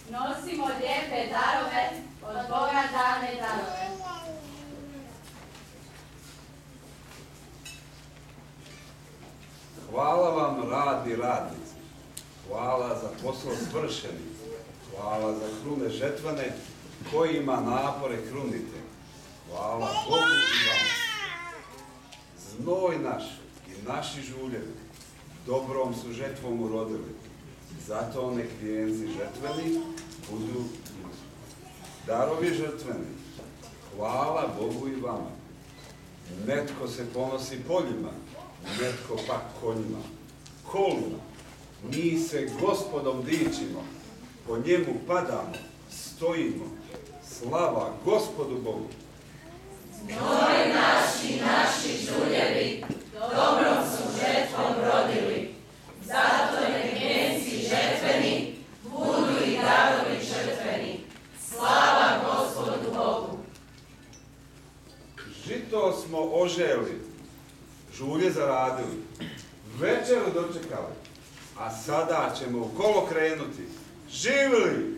Nosimo lijepe darove, od Boga dane darove. Hvala vam, radni radnici. Hvala za posao svršeni. Hvala za krune žetvane kojima napore krunite. Hvala Bogu i vama. Znoj naš i naši žuljevi dobrom su žetvom urodili. Zato nek vijenci žetveni budu darovi žrtveni. Hvala Bogu i vama. Netko se ponosi poljima, netko pak konjima, kolima. Mi se Gospodom dičimo, po njemu padamo, stojimo. Slava Gospodu Bogu. Znoj naši žuljevi, dobrom su žetvom rodili. Zato nek vijenci žetveni budu i darovi žrtveni. Slava Gospodu Bogu. Žito smo oželi, žulje zaradili, večeru dočekali, a sada ćemo u kolo krenuti. Živjeli!